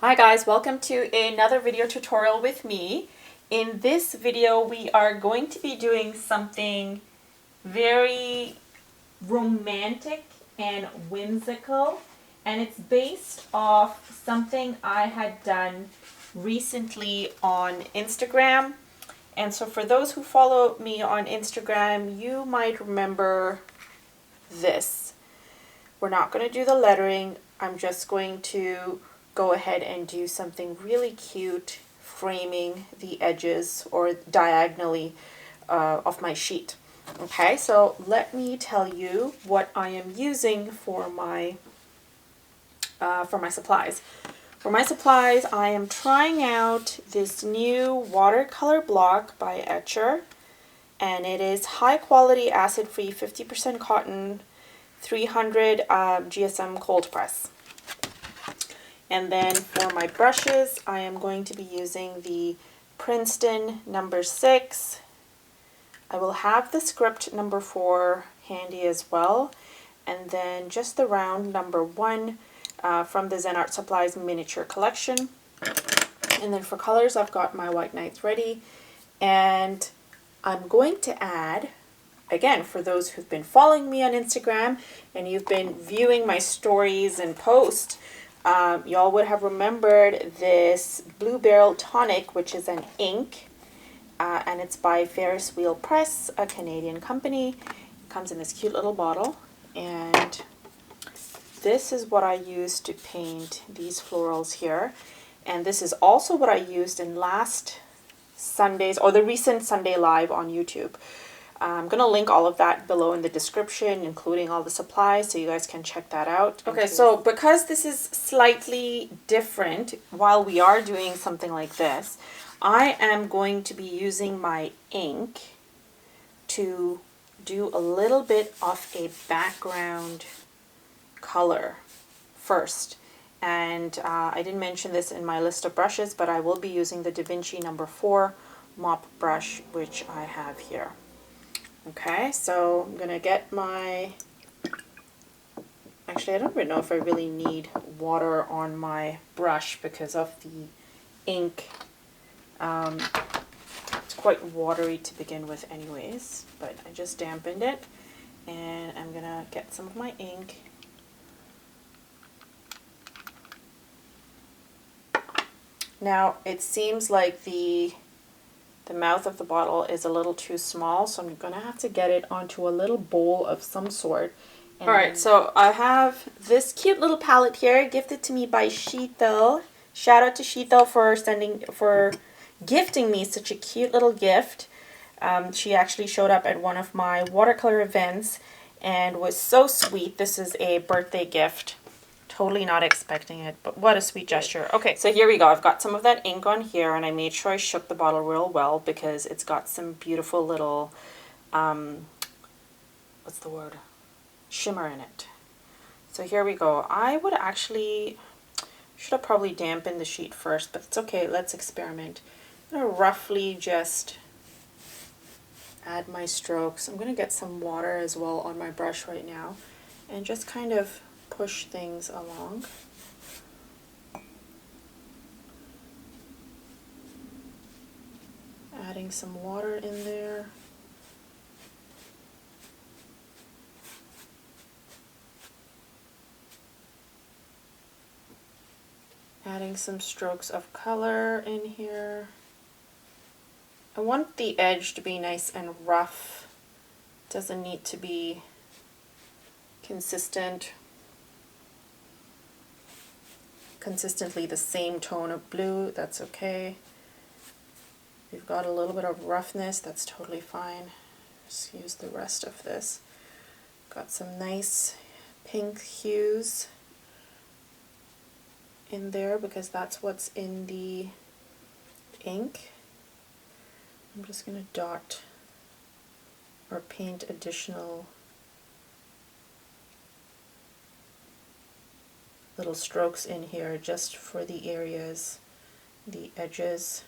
Hi guys, welcome to another video tutorial with me. In this video we are going to be doing something very romantic and whimsical, and it's based off something I had done recently on Instagram. And so for those who follow me on Instagram, you might remember this. We're not going to do the lettering. I'm just going to go ahead and do something really cute, framing the edges or diagonally of my sheet. Okay, so let me tell you what I am using for my supplies. For my supplies, I am trying out this new watercolor block by Etchr, and it is high quality, acid-free, 50% cotton, 300 GSM cold press. And then for my brushes, I am going to be using the Princeton number 6. I will have the script number 4 handy as well. And then just the round number 1 from the Zen Art Supplies miniature collection. And then for colors, I've got my white knights ready. And I'm going to add, again, for those who've been following me on Instagram and you've been viewing my stories and posts, y'all would have remembered this Blue Barrel Tonic, which is an ink, and it's by Ferris Wheel Press, a Canadian company. It comes in this cute little bottle, and this is what I used to paint these florals here. And this is also what I used in last Sunday's, or the recent Sunday Live on YouTube. I'm going to link all of that below in the description, including all the supplies, so you guys can check that out. Okay, so because this is slightly different, while we are doing something like this, I am going to be using my ink to do a little bit of a background color first. And I didn't mention this in my list of brushes, but I will be using the Vinci number 4 mop brush, which I have here. Okay, so I'm going to get my, actually I don't even know if I really need water on my brush because of the ink. It's quite watery to begin with anyways, but I just dampened it, and I'm going to get some of my ink. Now it seems like the mouth of the bottle is a little too small, so I'm going to have to get it onto a little bowl of some sort. Alright, so I have this cute little palette here, gifted to me by Sheetal. Shout out to Sheetal for gifting me such a cute little gift. She actually showed up at one of my watercolor events and was so sweet. This is a birthday gift. Totally not expecting it, but what a sweet gesture. Okay, so here we go. I've got some of that ink on here, and I made sure I shook the bottle real well because it's got some beautiful little, what's the word? Shimmer in it. So here we go. I would actually, should have probably dampened the sheet first, but it's okay. Let's experiment. I'm going to roughly just add my strokes. I'm going to get some water as well on my brush right now and just kind of push things along. Adding some water in there. Adding some strokes of color in here. I want the edge to be nice and rough. It doesn't need to be consistently the same tone of blue. That's okay. If you've got a little bit of roughness, that's totally fine. Just use the rest of this. Got some nice pink hues in there because that's what's in the ink. I'm just going to dot or paint additional little strokes in here just for the areas, the edges.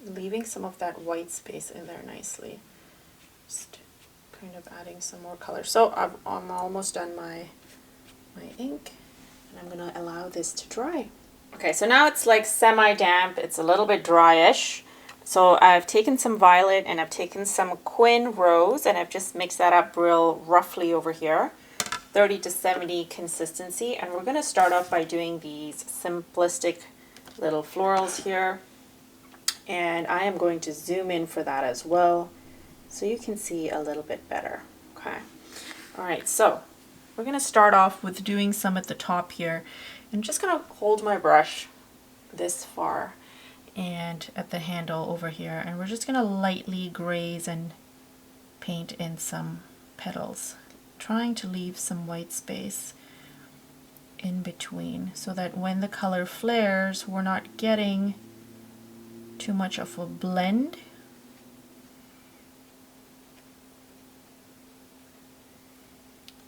Leaving some of that white space in there nicely. Just kind of adding some more color. So I'm almost done my ink, and I'm going to allow this to dry. Okay, so now it's like semi-damp. It's a little bit dryish. So I've taken some violet and I've taken some Quin Rose, and I've just mixed that up real roughly over here. 30 to 70 consistency, and we're going to start off by doing these simplistic little florals here, and I am going to zoom in for that as well so you can see a little bit better. Okay, all right, so we're going to start off with doing some at the top here. I'm just going to hold my brush this far and at the handle over here, and we're just going to lightly graze and paint in some petals, trying to leave some white space in between so that when the color flares, we're not getting too much of a blend.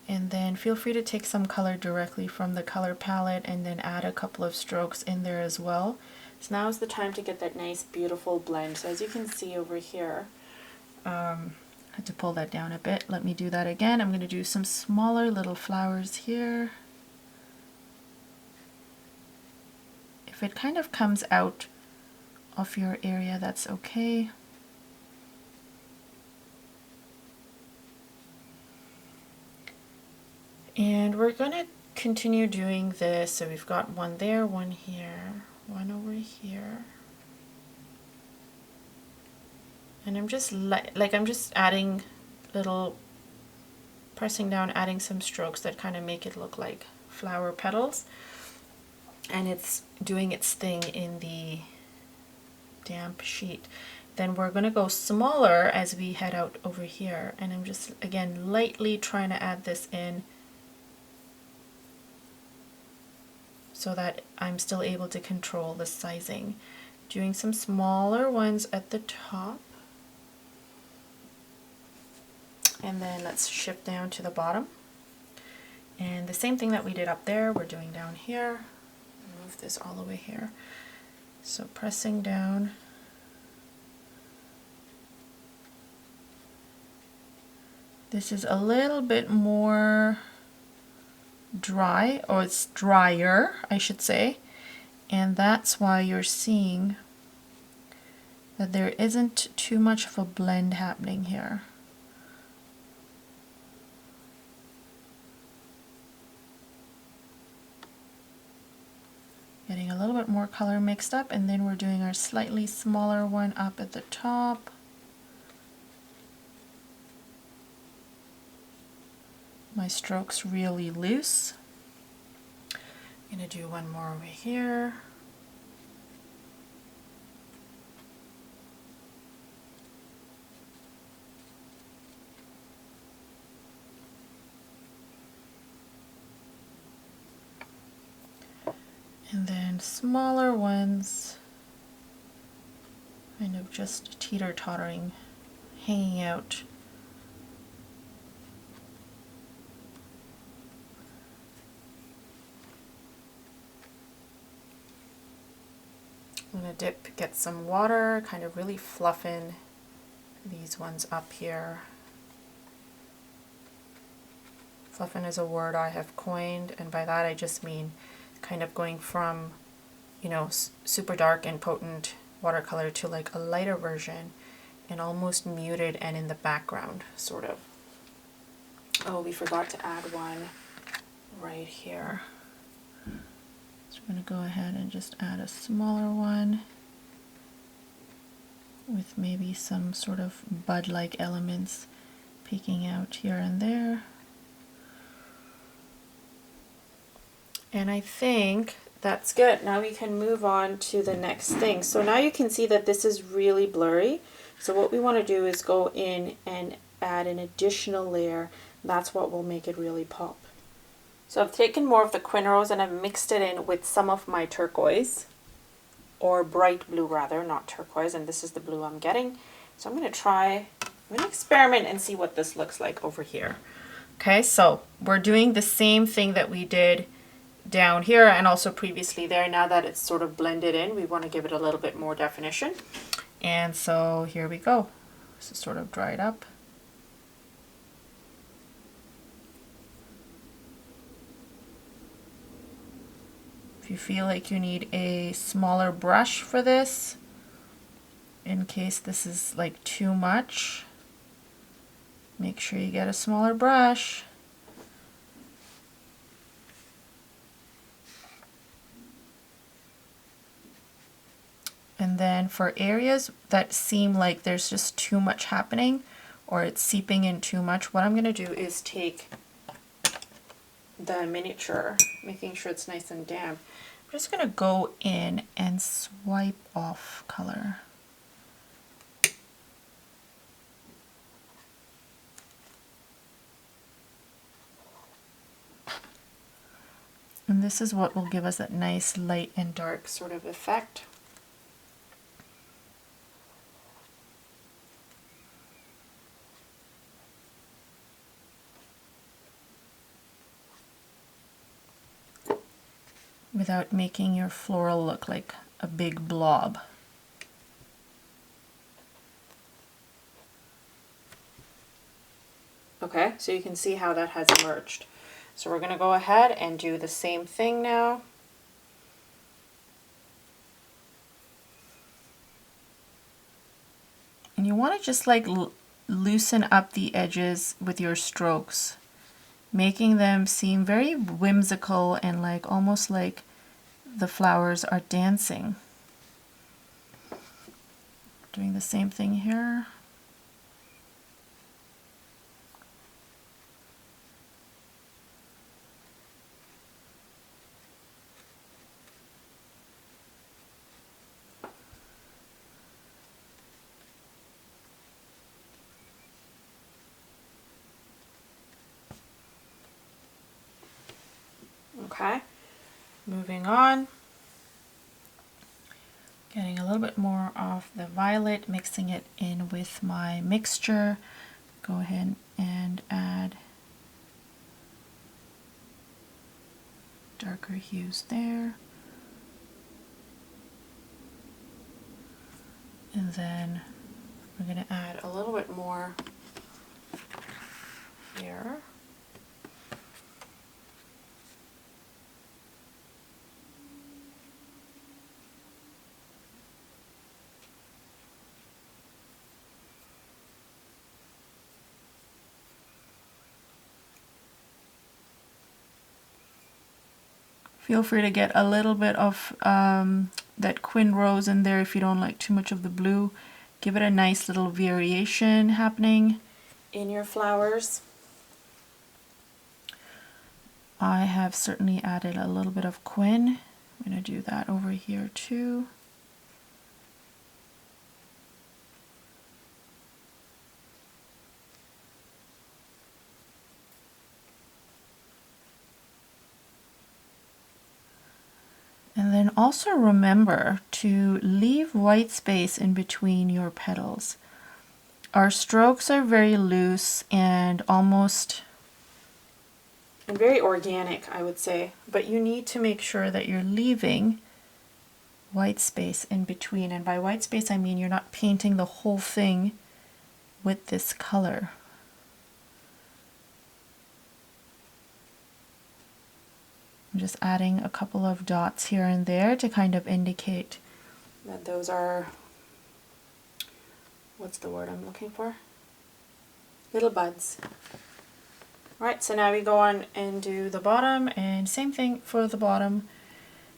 And then feel free to take some color directly from the color palette and then add a couple of strokes in there as well. So now is the time to get that nice beautiful blend. So as you can see over here, I had to pull that down a bit. Let me do that again. I'm going to do some smaller little flowers here. If it kind of comes out of your area, that's okay. And we're going to continue doing this. So we've got one there, one here, one over here. And I'm just I'm just adding little, pressing down, adding some strokes that kind of make it look like flower petals. And it's doing its thing in the damp sheet. Then we're going to go smaller as we head out over here. And I'm just, again, lightly trying to add this in so that I'm still able to control the sizing. Doing some smaller ones at the top. And then let's shift down to the bottom. And the same thing that we did up there, we're doing down here. Move this all the way here. So pressing down. This is a little bit more dry, or it's drier, I should say. And that's why you're seeing that there isn't too much of a blend happening here. Getting a little bit more color mixed up, and then we're doing our slightly smaller one up at the top. My stroke's really loose. I'm going to do one more over here. And then smaller ones, kind of just teeter-tottering, hanging out. I'm going to get some water, kind of really fluffing these ones up here. Fluffing is a word I have coined, and by that I just mean kind of going from, you know, super dark and potent watercolor to like a lighter version and almost muted and in the background, sort of. Oh, we forgot to add one right here. So we're going to go ahead and just add a smaller one with maybe some sort of bud-like elements peeking out here and there. And I think that's good. Now we can move on to the next thing. So now you can see that this is really blurry. So what we want to do is go in and add an additional layer. That's what will make it really pop. So I've taken more of the Quin Rose and I've mixed it in with some of my turquoise, or bright blue rather, not turquoise, and this is the blue I'm getting. So I'm going to experiment and see what this looks like over here. Okay, so we're doing the same thing that we did down here and also previously there. Now that it's sort of blended in, we want to give it a little bit more definition. And so here we go. This is sort of dried up. If you feel like you need a smaller brush for this, in case this is like too much, make sure you get a smaller brush. And then for areas that seem like there's just too much happening or it's seeping in too much, what I'm going to do is take the miniature, making sure it's nice and damp. I'm just going to go in and swipe off color. And this is what will give us that nice light and dark sort of effect. Without making your floral look like a big blob. Okay, so you can see how that has emerged. So we're going to go ahead and do the same thing now. And you want to just like loosen up the edges with your strokes, making them seem very whimsical and like almost like the flowers are dancing. Doing the same thing here. Okay, moving on. Getting a little bit more of the violet, mixing it in with my mixture. Go ahead and add darker hues there. And then we're going to add a little bit more here. Feel free to get a little bit of that Quin Rose in there if you don't like too much of the blue. Give it a nice little variation happening in your flowers. I have certainly added a little bit of Quin. I'm going to do that over here too. And then also remember to leave white space in between your petals. Our strokes are very loose and almost and very organic, I would say, but you need to make sure that you're leaving white space in between. And by white space, I mean you're not painting the whole thing with this color. I'm just adding a couple of dots here and there to kind of indicate that those are, what's the word I'm looking for? Little buds. Alright, so now we go on and do the bottom, and same thing for the bottom.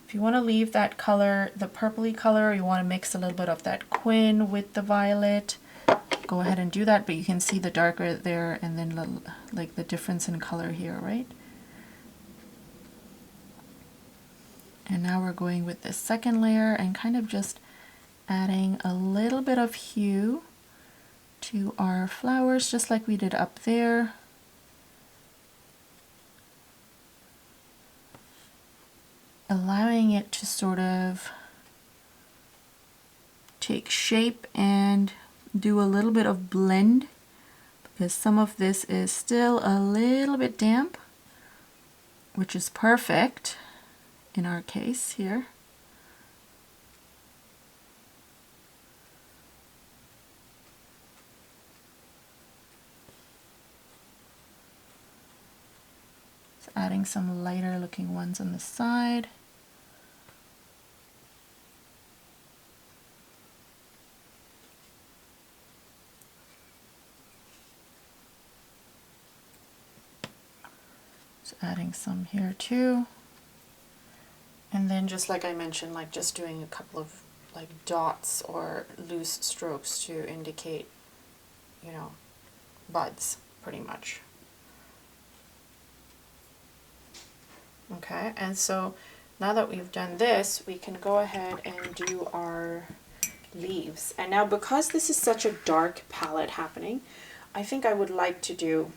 If you want to leave that color, the purpley color, you want to mix a little bit of that Quin with the violet, go ahead and do that, but you can see the darker there and then like the difference in color here, right? And now we're going with this second layer and kind of just adding a little bit of hue to our flowers, just like we did up there. Allowing it to sort of take shape and do a little bit of blend, because some of this is still a little bit damp, which is perfect in our case here. So adding some lighter looking ones on the side. Just adding some here too. And then just like I mentioned, like just doing a couple of like dots or loose strokes to indicate, you know, buds pretty much. Okay, and so now that we've done this, we can go ahead and do our leaves. And now because this is such a dark palette happening, I think I would like to do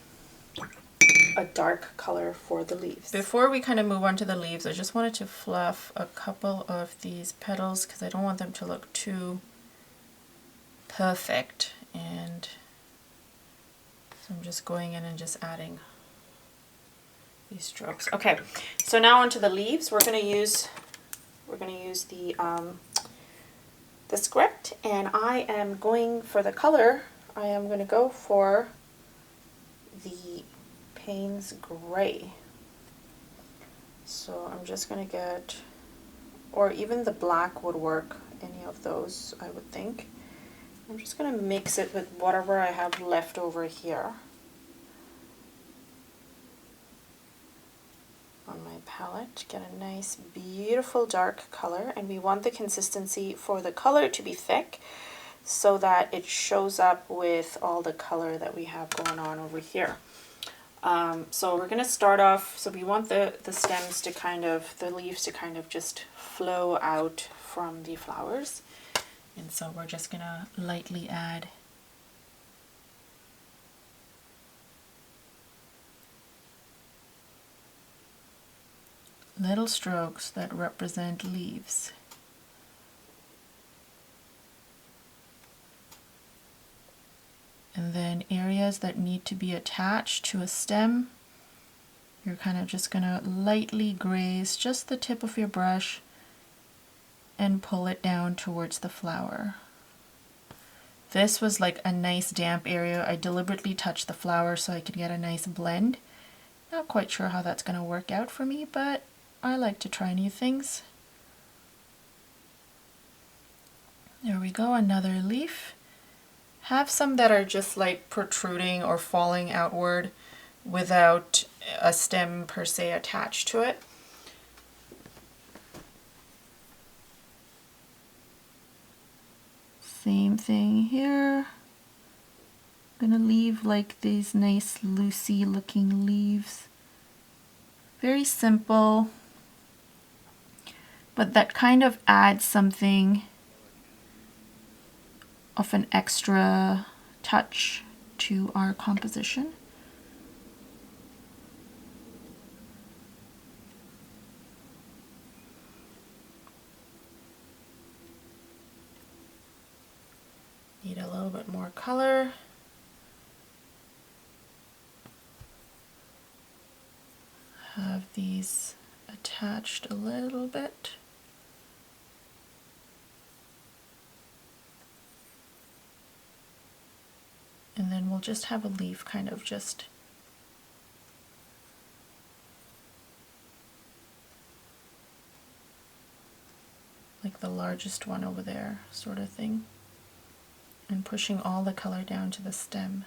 a dark color for the leaves. Before we kind of move on to the leaves, I just wanted to fluff a couple of these petals because I don't want them to look too perfect. And so I'm just going in and just adding these strokes. Okay, so now onto the leaves. We're gonna use the script, and I am going for the color. I am going to go for the Payne's Gray. So I'm just going to get, or even the black would work, any of those I would think. I'm just going to mix it with whatever I have left over here on my palette. Get a nice beautiful dark color, and we want the consistency for the color to be thick so that it shows up with all the color that we have going on over here. So we're going to start off, so we want the stems to kind of, the leaves to kind of just flow out from the flowers. And so we're just going to lightly add little strokes that represent leaves. And then areas that need to be attached to a stem, you're kind of just going to lightly graze just the tip of your brush and pull it down towards the flower. This was like a nice damp area. I deliberately touched the flower so I could get a nice blend. Not quite sure how that's going to work out for me, but I like to try new things. There we go, another leaf. Have some that are just like protruding or falling outward without a stem per se attached to it. Same thing here. I'm gonna leave like these nice loosey looking leaves. Very simple, but that kind of adds something of an extra touch to our composition. Need a little bit more color. Have these attached a little bit. And then we'll just have a leaf kind of just like the largest one over there sort of thing, and pushing all the color down to the stem.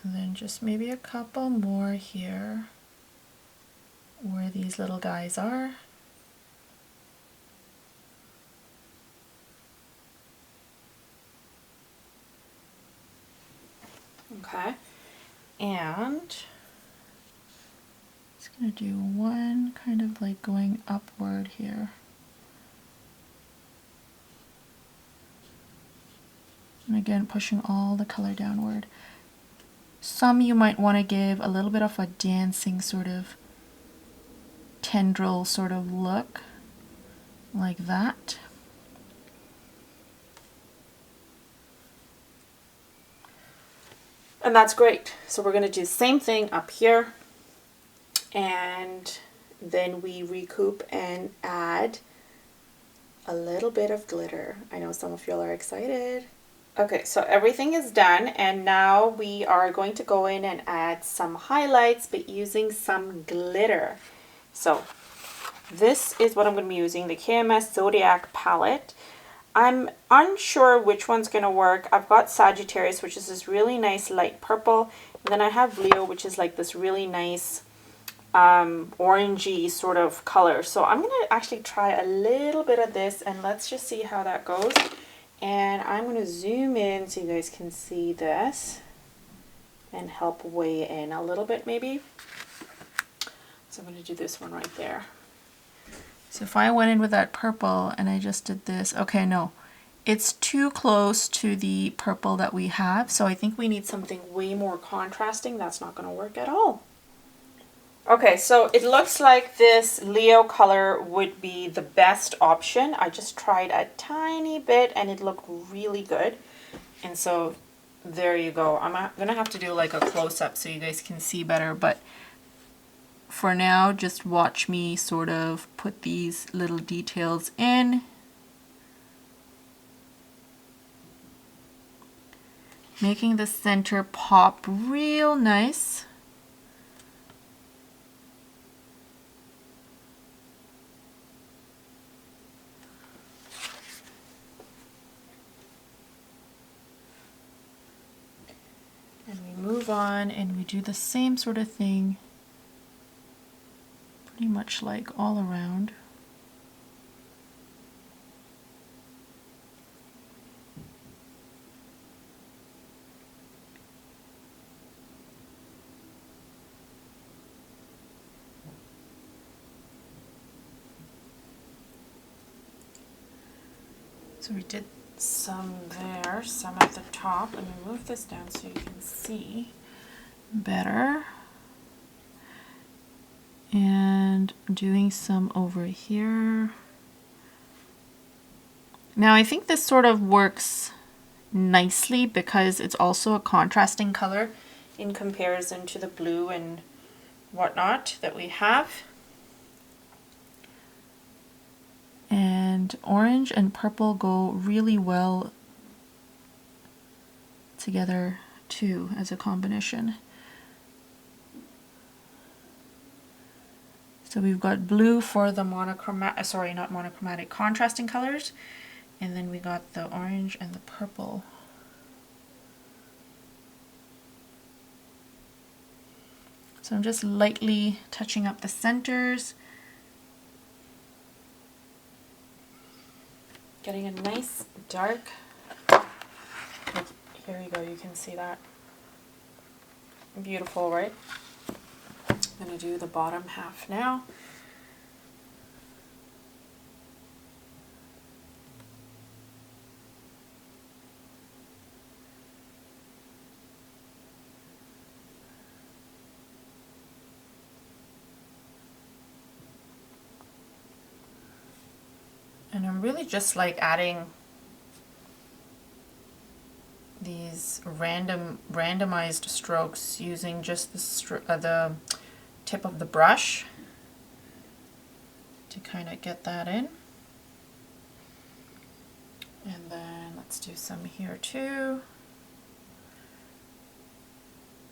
And then just maybe a couple more here where these little guys are. Okay, and just gonna do one kind of like going upward here. And again, pushing all the color downward. Some you might want to give a little bit of a dancing sort of tendril sort of look, like that. And that's great. So we're going to do the same thing up here, and then we recoup and add a little bit of glitter. I know some of y'all are excited. Okay, so everything is done, and now we are going to go in and add some highlights, but using some glitter. So this is what I'm going to be using, the KMS Zodiac Palette. I'm unsure which one's going to work. I've got Sagittarius, which is this really nice light purple. And then I have Leo, which is like this really nice orangey sort of color. So I'm going to actually try a little bit of this and let's just see how that goes. And I'm going to zoom in so you guys can see this and help weigh in a little bit maybe. So I'm going to do this one right there. So if I went in with that purple and I just did this, okay, no, it's too close to the purple that we have. So I think we need something way more contrasting. That's not going to work at all. Okay, so it looks like this Leo color would be the best option. I just tried a tiny bit and it looked really good. And so there you go. I'm going to have to do like a close-up so you guys can see better, but for now, just watch me sort of put these little details in. Making the center pop real nice. And we move on and we do the same sort of thing. Pretty much like all around. So we did some there, some at the top. Let me move this down so you can see better. And doing some over here. Now I think this sort of works nicely because it's also a contrasting color in comparison to the blue and whatnot that we have. And orange and purple go really well together too as a combination. So we've got blue for the monochromatic, sorry, not monochromatic, contrasting colors. And then we got the orange and the purple. So I'm just lightly touching up the centers. Getting a nice dark, here you go, you can see that. Beautiful, right? I'm going to do the bottom half now. And I'm really just like adding these randomized strokes using just the tip of the brush to kind of get that in. And then let's do some here too.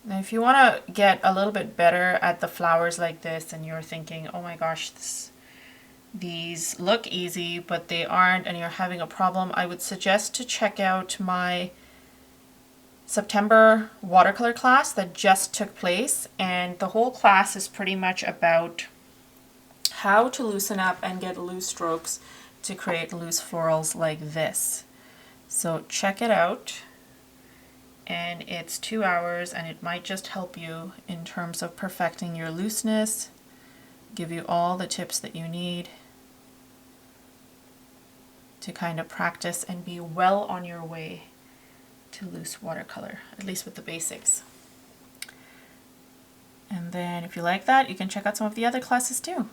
Now if you want to get a little bit better at the flowers like this and you're thinking, oh my gosh, these look easy but they aren't, and you're having a problem, I would suggest to check out my September watercolor class that just took place, and the whole class is pretty much about how to loosen up and get loose strokes to create loose florals like this. So check it out, and it's 2 hours and it might just help you in terms of perfecting your looseness, give you all the tips that you need to kind of practice and be well on your way to loose watercolor, at least with the basics. And then if you like that, you can check out some of the other classes too.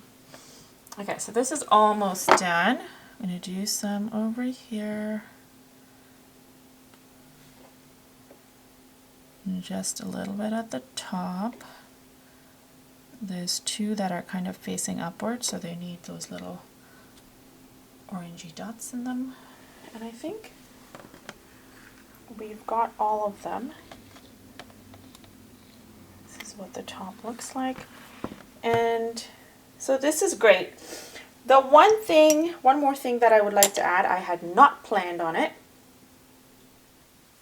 Okay, so this is almost done. I'm going to do some over here. And just a little bit at the top. There's two that are kind of facing upward, so they need those little orangey dots in them. And I think we've got all of them. This is what the top looks like. And so this is great. The one more thing that I would like to add, I had not planned on it,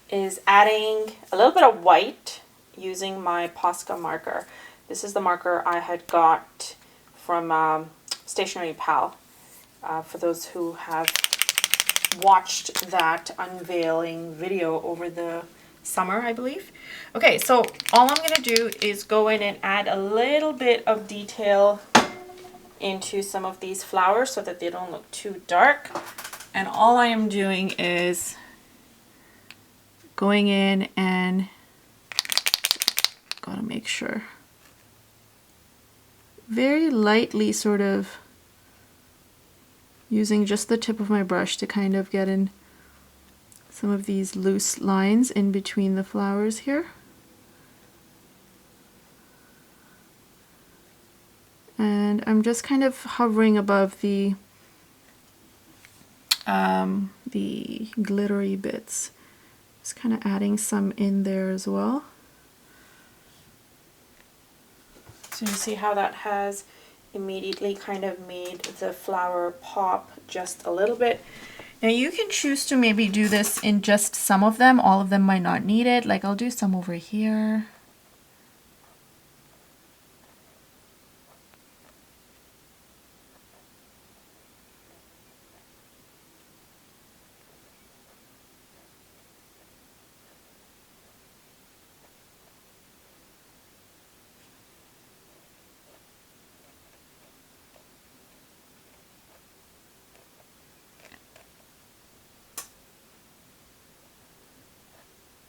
is adding a little bit of white using my Posca marker. This is the marker I had got from Stationery Pal, for those who have watched that unveiling video over the summer, I believe. Okay, so all I'm going to do is go in and add a little bit of detail into some of these flowers so that they don't look too dark. And all I am doing is going in and gotta make sure, very lightly sort of using just the tip of my brush to kind of get in some of these loose lines in between the flowers here. And I'm just kind of hovering above the glittery bits. Just kind of adding some in there as well. So you see how that has immediately kind of made the flower pop just a little bit. Now you can choose to maybe do this in just some of them. All of them might not need it. Like I'll do some over here.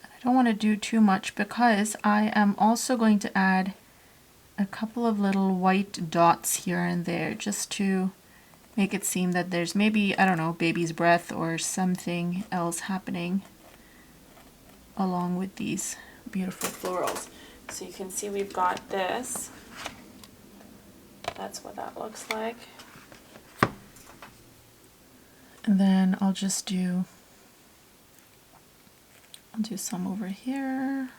I don't want to do too much because I am also going to add a couple of little white dots here and there just to make it seem that there's maybe, I don't know, baby's breath or something else happening along with these beautiful florals. So you can see we've got this. That's what that looks like. And then I'll do some over here.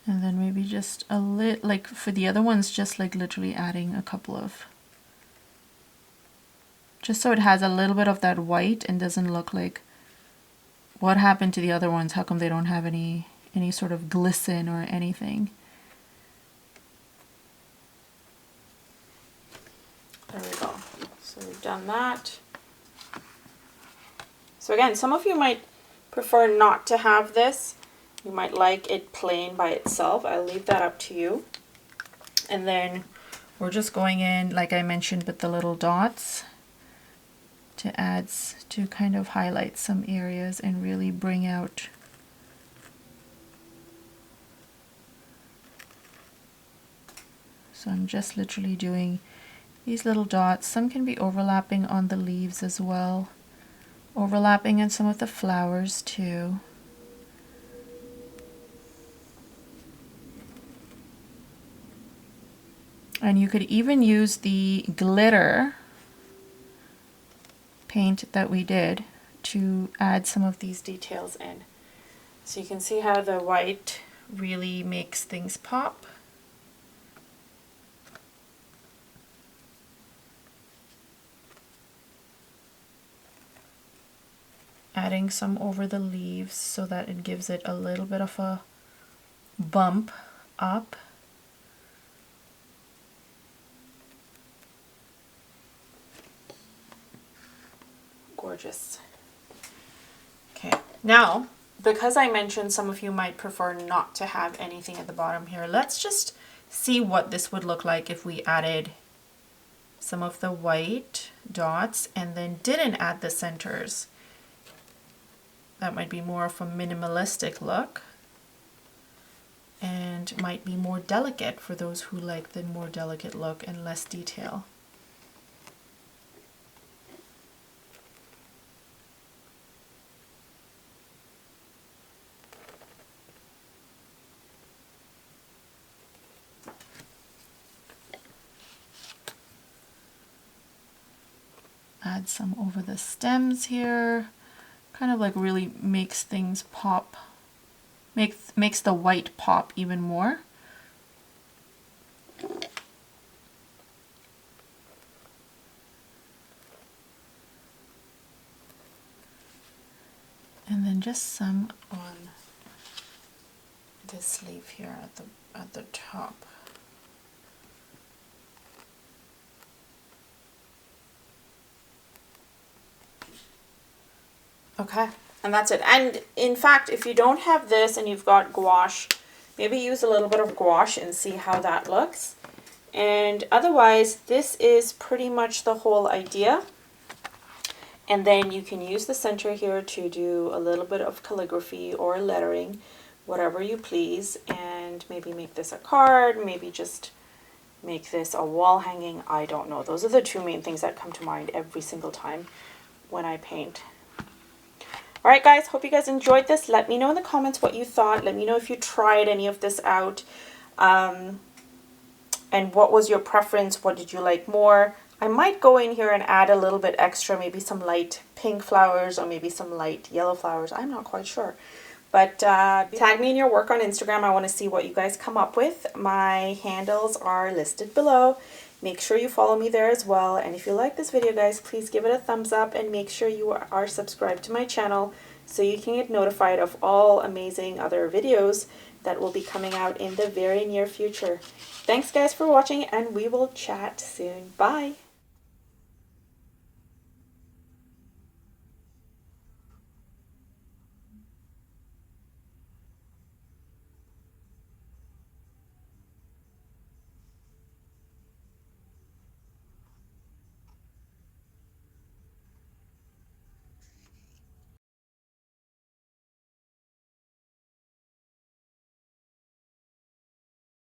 And then maybe just a little, like for the other ones, just like literally adding a couple of, just so it has a little bit of that white and doesn't look like, what happened to the other ones? How come they don't have any sort of glisten or anything? There we go. So we've done that. So again, some of you might prefer not to have this. You might like it plain by itself. I'll leave that up to you. And then we're just going in, like I mentioned, with the little dots to kind of highlight some areas and really bring out So I'm just literally doing these little dots. Some can be overlapping on the leaves as well, overlapping in some of the flowers too. And you could even use the glitter paint that we did to add some of these details in. So you can see how the white really makes things pop. Adding some over the leaves so that it gives it a little bit of a bump up. Gorgeous. Okay, now because I mentioned some of you might prefer not to have anything at the bottom here, let's just see what this would look like if we added some of the white dots and then didn't add the centers. That might be more of a minimalistic look and might be more delicate for those who like the more delicate look and less detail. add some over the stems here. Kind of like really makes things pop, makes the white pop even more. And then just some on this leaf here at the top. Okay, and that's it. And in fact, if you don't have this and you've got gouache, maybe use a little bit of gouache and see how that looks. And otherwise, this is pretty much the whole idea. And then you can use the center here to do a little bit of calligraphy or lettering, whatever you please, and maybe make this a card, maybe just make this a wall hanging. I don't know. Those are the two main things that come to mind every single time when I paint. All right, guys, hope you guys enjoyed this. Let me know in the comments what you thought. Let me know if you tried any of this out. And what was your preference? What did you like more? I might go in here and add a little bit extra, maybe some light pink flowers or maybe some light yellow flowers. I'm not quite sure. But tag me in your work on Instagram. I want to see what you guys come up with. My handles are listed below. Make sure you follow me there as well. And if you like this video, guys, please give it a thumbs up and make sure you are subscribed to my channel so you can get notified of all amazing other videos that will be coming out in the very near future. Thanks, guys, for watching, and we will chat soon. Bye!